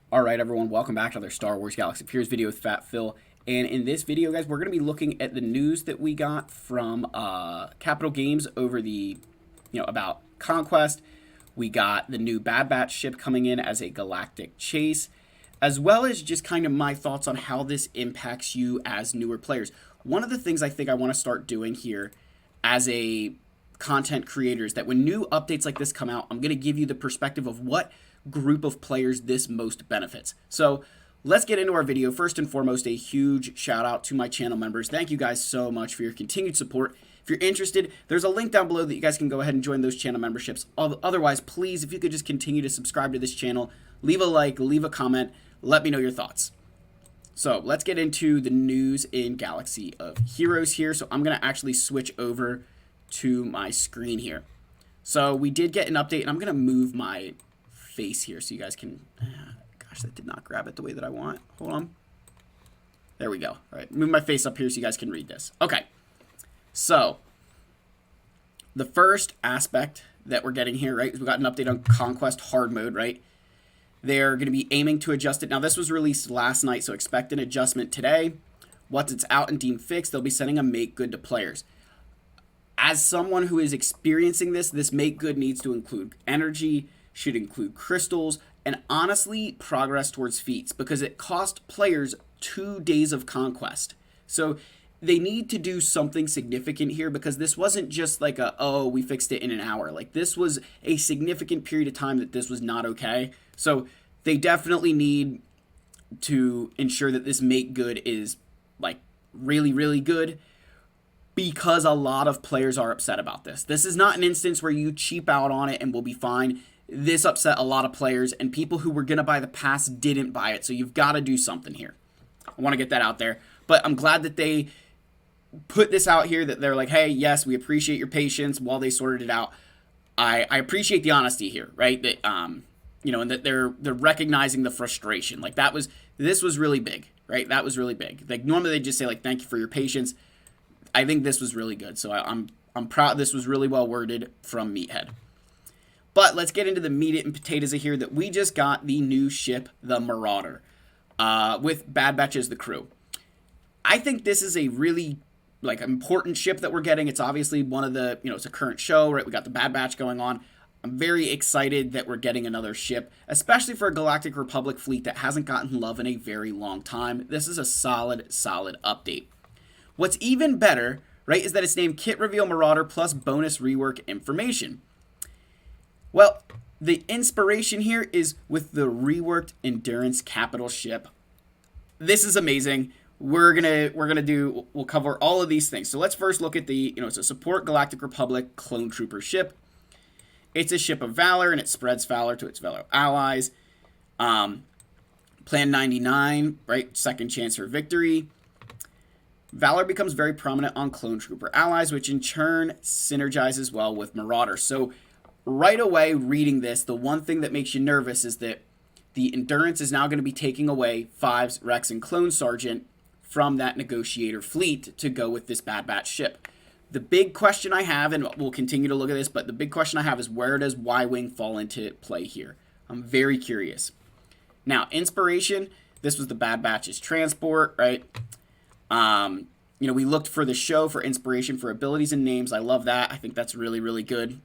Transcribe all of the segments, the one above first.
Alright everyone, welcome back to another Star Wars Galaxy of Heroes video with Fat Phil. And in this video, guys, we're going to be looking at the news that we got from Capital Games over about Conquest. We got the new Bad Batch ship coming in as a Galactic Chase, as well as just kind of my thoughts on how this impacts you as newer players. One of the things I think I want to start doing here as a content creator is that when new updates like this come out, I'm going to give you the perspective of what group of players this most benefits. So let's get into our video. First and foremost, a huge shout out to my channel members. Thank you guys so much for your continued support. If you're interested, there's a link down below that you guys can go ahead and join those channel memberships. Otherwise, please, if you could just continue to subscribe to this channel, leave a like, leave a comment, let me know your thoughts. So let's get into the news in Galaxy of Heroes here. So I'm going to actually switch over to my screen here. So we did get an update, and I'm going to move my face here so you guys can, gosh, that did not grab it the way that I want. Hold on. There we go. All right, move my face up here so you guys can read this. Okay, so the first aspect that we're getting here, right, is we got an update on Conquest hard mode, right? They're going to be aiming to adjust it. Now, this was released last night, so expect an adjustment today. Once it's out and deemed fixed, they'll be sending a make good to players. As someone who is experiencing this make good needs to include energy, should include crystals, and honestly, progress towards feats, because it cost players 2 days of conquest. So they need to do something significant here, because this wasn't just like oh, we fixed it in an hour. Like, this was a significant period of time that this was not okay. So they definitely need to ensure that this make good is like really, really good, because a lot of players are upset about this. This is not an instance where you cheap out on it and we'll be fine. This upset a lot of players, and people who were going to buy the pass didn't buy it, so you've got to do something here. I want to get that out there. But I'm glad that they put this out here, that they're like, hey, yes, we appreciate your patience while they sorted it out. I appreciate the honesty here, right? That and that they're recognizing the frustration. Like, this was really big, right? That was really big. Like, normally they just say, like, thank you for your patience. I think this was really good. So I'm proud. This was really well worded from Meathead. But let's get into the meat and potatoes of here, that we just got the new ship, the Marauder, with Bad Batch as the crew. I think this is a really important ship that we're getting. It's obviously one of the, it's a current show, right? We got the Bad Batch going on. I'm very excited that we're getting another ship, especially for a Galactic Republic fleet that hasn't gotten love in a very long time. This is a solid update. What's even better, right, is that it's named Kit Reveal Marauder plus bonus rework information. Well, the inspiration here is with the reworked Endurance Capital ship. This is amazing. We'll cover all of these things. So let's first look at the, it's a support Galactic Republic clone trooper ship. It's a ship of Valor, and it spreads Valor to its Valor allies. Plan 99, right? Second chance for victory. Valor becomes very prominent on clone trooper allies, which in turn synergizes well with Marauder. So right away, reading this, the one thing that makes you nervous is that the Endurance is now going to be taking away Fives, Rex, and Clone Sergeant from that Negotiator Fleet to go with this Bad Batch ship. The big question I have, and we'll continue to look at this, but the big question I have is, where does Y-Wing fall into play here? I'm very curious. Now, inspiration, this was the Bad Batch's transport, right? We looked for the show for inspiration for abilities and names. I love that. I think that's really, really good.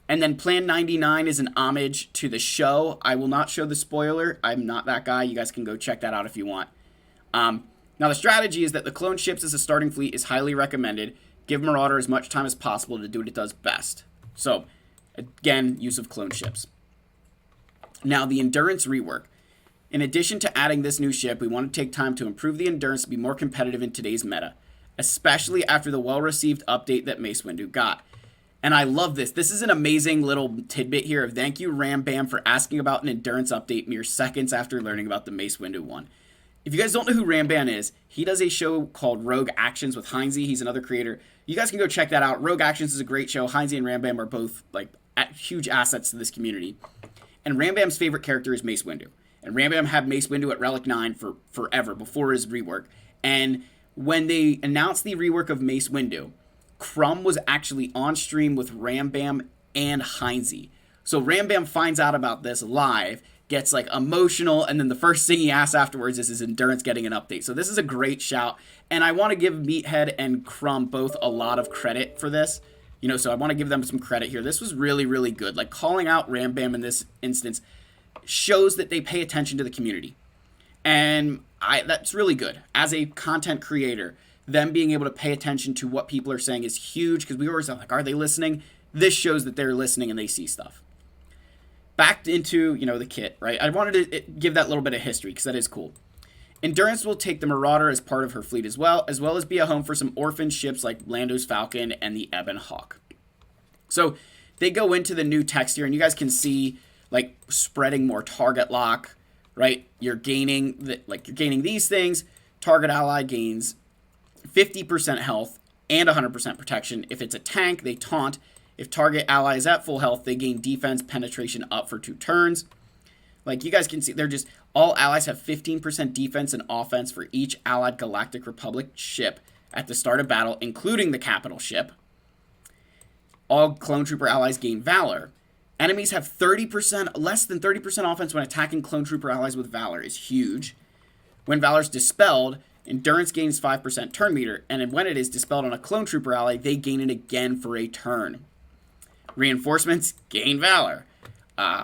And then Plan 99 is an homage to the show. I will not show the spoiler. I'm not that guy. You guys can go check that out if you want. Now, the strategy is that the clone ships as a starting fleet is highly recommended. Give Marauder as much time as possible to do what it does best. So, again, use of clone ships. Now, the Endurance rework. In addition to adding this new ship, we want to take time to improve the Endurance to be more competitive in today's meta, especially after the well-received update that Mace Windu got. And I love this. This is an amazing little tidbit here of thank you, Ram Bam, for asking about an Endurance update mere seconds after learning about the Mace Windu one. If you guys don't know who Ram Bam is, he does a show called Rogue Actions with Heinze. He's another creator. You guys can go check that out. Rogue Actions is a great show. Heinze and Ram Bam are both huge assets to this community. And Ram Bam's favorite character is Mace Windu. And Ram Bam had Mace Windu at Relic 9 for forever, before his rework. And when they announced the rework of Mace Windu, Crumb was actually on stream with Ram Bam and Heinze. So Ram Bam finds out about this live, gets like emotional, and then the first thing he asks afterwards is his endurance getting an update. So this is a great shout, and I want to give Meathead and Crumb both a lot of credit for this. You know, so I want to give them some credit here. This was really, really good. Like, calling out Ram Bam in this instance shows that they pay attention to the community. And that's really good. As a content creator, them being able to pay attention to what people are saying is huge, because we always are like, are they listening? This shows that they're listening and they see stuff. Back into, you know, the kit, right? I wanted to give that little bit of history because that is cool. Endurance will take the Marauder as part of her fleet as well as be a home for some orphan ships like Lando's Falcon and the Ebon Hawk. So they go into the new text here, and you guys can see, like, spreading more target lock, right? You're gaining these things. Target ally gains 50% health and 100% protection. If it's a tank, they taunt. If target ally is at full health, they gain defense penetration up for 2 turns. Like, you guys can see, they're just, all allies have 15% defense and offense for each allied Galactic Republic ship at the start of battle, including the capital ship. All Clone Trooper allies gain Valor. Enemies have less than 30% offense when attacking Clone Trooper allies with Valor is huge. When Valor's dispelled, Endurance gains 5% turn meter, and when it is dispelled on a Clone Trooper ally, they gain it again for a turn. Reinforcements gain Valor.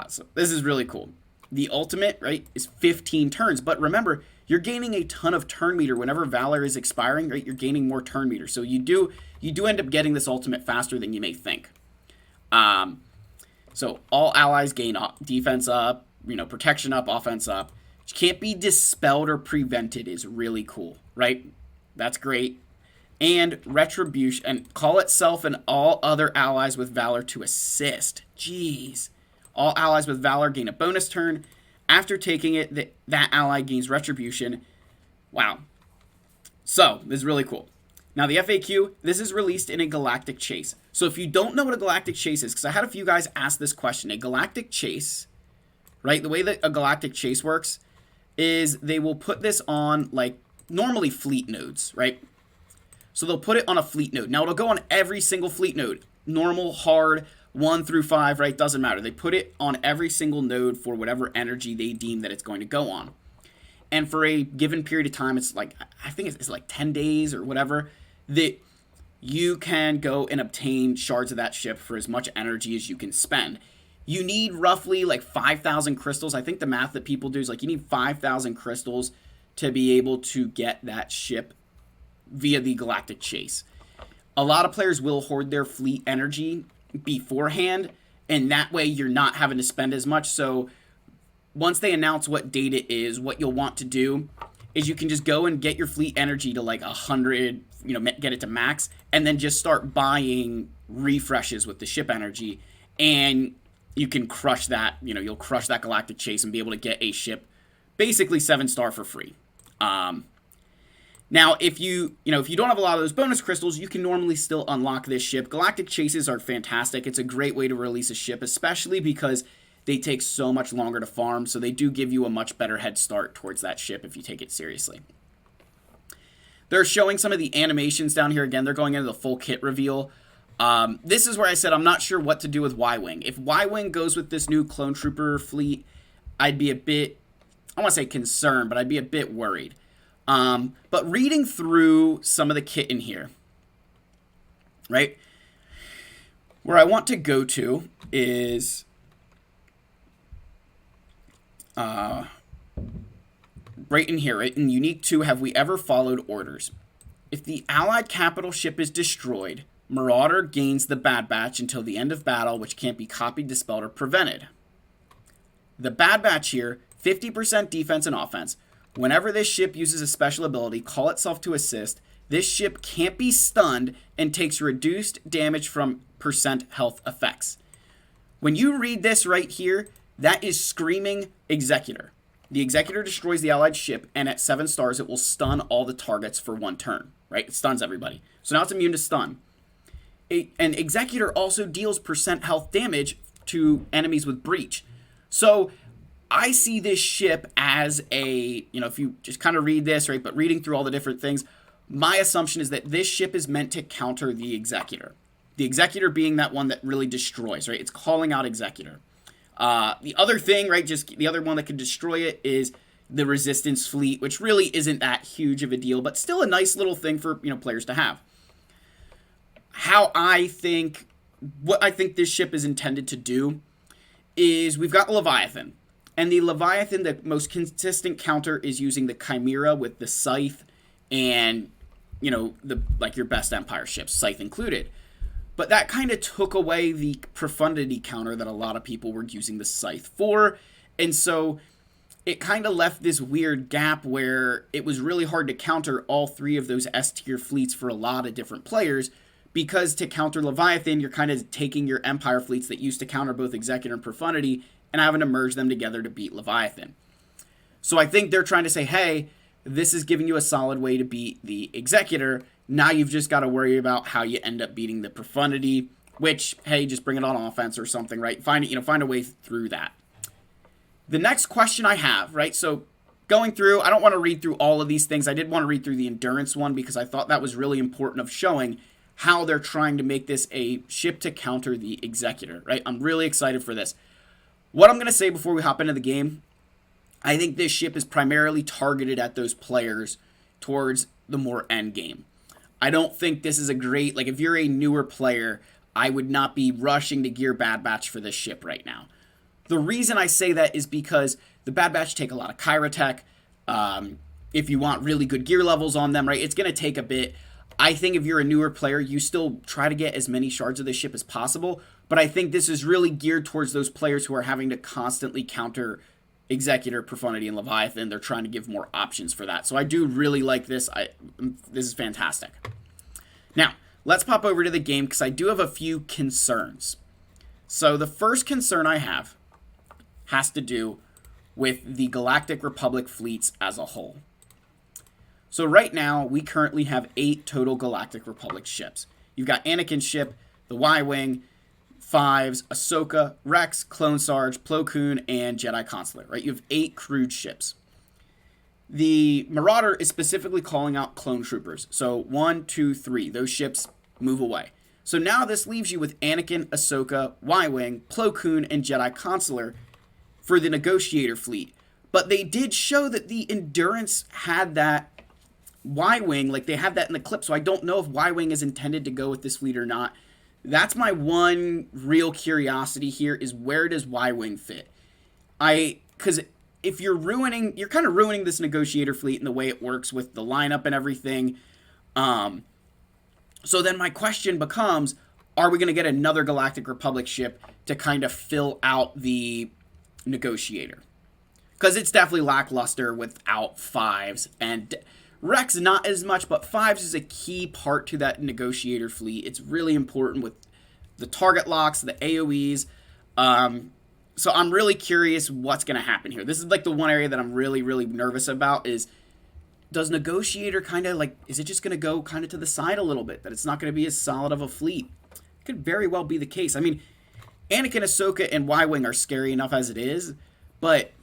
So this is really cool. The ultimate, right, is 15 turns. But remember, you're gaining a ton of turn meter whenever Valor is expiring, right? You're gaining more turn meter. So you do end up getting this ultimate faster than you may think. So all allies gain defense up, you know, protection up, offense up. Which can't be dispelled or prevented is really cool, right? That's great. And Retribution, and call itself and all other allies with Valor to assist. Jeez. All allies with Valor gain a bonus turn. After taking it, that ally gains Retribution. Wow. So, this is really cool. Now, the FAQ, this is released in a Galactic Chase. So, if you don't know what a Galactic Chase is, because I had a few guys ask this question, a Galactic Chase, right, the way that a Galactic Chase works is they will put this on, like, normally fleet nodes, right? So they'll put it on a fleet node. Now, it'll go on every single fleet node. Normal, hard, 1 through 5, right? Doesn't matter. They put it on every single node for whatever energy they deem that it's going to go on. And for a given period of time, it's like, I think it's like 10 days or whatever, that you can go and obtain shards of that ship for as much energy as you can spend. You need roughly like 5,000 crystals. I think the math that people do is like you need 5,000 crystals to be able to get that ship via the Galactic Chase. A lot of players will hoard their fleet energy beforehand, and that way you're not having to spend as much. So once they announce what date it is, what you'll want to do is you can just go and get your fleet energy to like 100, you know, get it to max, and then just start buying refreshes with the ship energy, and you can crush that, you know, you'll crush that Galactic Chase and be able to get a ship basically 7-star for free. Now, if you don't have a lot of those bonus crystals, you can normally still unlock this ship. Galactic Chases are fantastic. It's a great way to release a ship, especially because they take so much longer to farm, so they do give you a much better head start towards that ship if you take it seriously. They're showing some of the animations down here. Again, they're going into the full kit reveal. This is where I said I'm not sure what to do with Y-Wing. If Y-Wing goes with this new Clone Trooper fleet, I'd be a bit, I want to say concerned, but I'd be a bit worried. But reading through some of the kit in here, right, where I want to go to is right in here, right, in Unique 2, have we ever followed orders? If the Allied capital ship is destroyed, Marauder gains the Bad Batch until the end of battle, which can't be copied, dispelled, or prevented. The Bad Batch here, 50% defense and offense. Whenever this ship uses a special ability, call itself to assist, this ship can't be stunned and takes reduced damage from percent health effects. When you read this right here, that is screaming Executor. The Executor destroys the allied ship, and at 7 stars, it will stun all the targets for 1 turn, right? It stuns everybody. So now it's immune to stun. An Executor also deals percent health damage to enemies with breach. So I see this ship as a, you know, if you just kind of read this, right, but reading through all the different things, my assumption is that this ship is meant to counter the Executor. The Executor being that one that really destroys, right? It's calling out Executor. The other thing, right, just the other one that can destroy it is the Resistance Fleet, which really isn't that huge of a deal, but still a nice little thing for, players to have. What I think this ship is intended to do is we've got the Leviathan. And the Leviathan, the most consistent counter is using the Chimera with the Scythe and, your best Empire ships, Scythe included. But that kind of took away the profundity counter that a lot of people were using the Scythe for. And so it kind of left this weird gap where it was really hard to counter all three of those S-tier fleets for a lot of different players, because to counter Leviathan, you're kind of taking your Empire fleets that used to counter both Executor and Profundity and having to merge them together to beat Leviathan. So I think they're trying to say, hey, this is giving you a solid way to beat the Executor. Now you've just got to worry about how you end up beating the Profundity, which, hey, just bring it on offense or something, right? Find a way through that. The next question I have, right, so going through, I don't want to read through all of these things. I did want to read through the Endurance one because I thought that was really important of showing how they're trying to make this a ship to counter the Executor, right? I'm really excited for this. What I'm going to say before we hop into the game, I think this ship is primarily targeted at those players towards the more end game. I don't think this is a great, if you're a newer player, I would not be rushing to gear Bad Batch for this ship right now. The reason I say that is because the Bad Batch take a lot of Chirotech. If you want really good gear levels on them, right, it's going to take a bit. I think if you're a newer player, you still try to get as many shards of this ship as possible. But I think this is really geared towards those players who are having to constantly counter Executor, Profundity, and Leviathan. They're trying to give more options for that. So I do really like this. This is fantastic. Now, let's pop over to the game because I do have a few concerns. So the first concern I have has to do with the Galactic Republic fleets as a whole. So right now, we currently have 8 total Galactic Republic ships. You've got Anakin's ship, the Y-Wing, Fives, Ahsoka, Rex, Clone Sarge, Plo Koon, and Jedi Consular, right? You have 8 crewed ships. The Marauder is specifically calling out clone troopers. So 1, 2, 3, those ships move away. So now this leaves you with Anakin, Ahsoka, Y-Wing, Plo Koon, and Jedi Consular for the Negotiator Fleet. But they did show that the Endurance had that Y-Wing, they had that in the clip, so I don't know if Y-Wing is intended to go with this fleet or not. That's my one real curiosity here, is where does Y-Wing fit? Because if you're kind of ruining this Negotiator Fleet and the way it works with the lineup and everything. So then my question becomes, are we going to get another Galactic Republic ship to kind of fill out the Negotiator? Because it's definitely lackluster without Fives, and Rex not as much, but Fives is a key part to that Negotiator Fleet. It's really important with the target locks, the AoEs. So I'm really curious what's going to happen here. This is the one area that I'm really, really nervous about is, does Negotiator kind of is it just going to go kind of to the side a little bit? That it's not going to be as solid of a fleet? It could very well be the case. I mean, Anakin, Ahsoka, and Y-Wing are scary enough as it is, but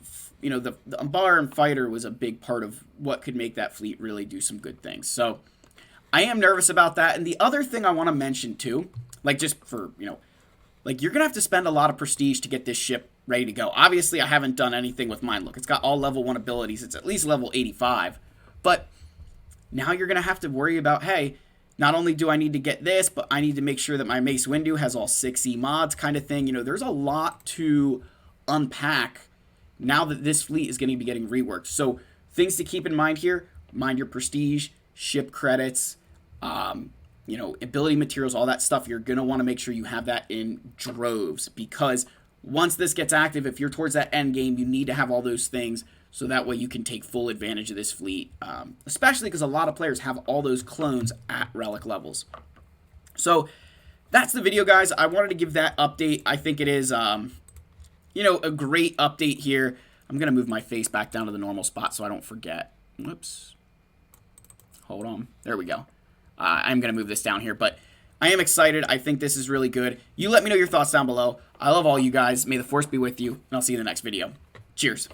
the Umbar and Fighter was a big part of what could make that fleet really do some good things. So I am nervous about that. And the other thing I want to mention too, just for, you're going to have to spend a lot of prestige to get this ship ready to go. Obviously, I haven't done anything with mine. Look, it's got all level 1 abilities. It's at least level 85. But now you're going to have to worry about, hey, not only do I need to get this, but I need to make sure that my Mace Windu has all 6E mods kind of thing. There's a lot to unpack now that this fleet is going to be getting reworked. So things to keep in mind here, mind your prestige, ship credits, ability materials, all that stuff. You're going to want to make sure you have that in droves, because once this gets active, if you're towards that end game, you need to have all those things so that way you can take full advantage of this fleet, especially because a lot of players have all those clones at relic levels. So that's the video, guys. I wanted to give that update. I think it is a great update here. I'm going to move my face back down to the normal spot so I don't forget. Whoops. Hold on. There we go. I'm going to move this down here, but I am excited. I think this is really good. You let me know your thoughts down below. I love all you guys. May the Force be with you, and I'll see you in the next video. Cheers.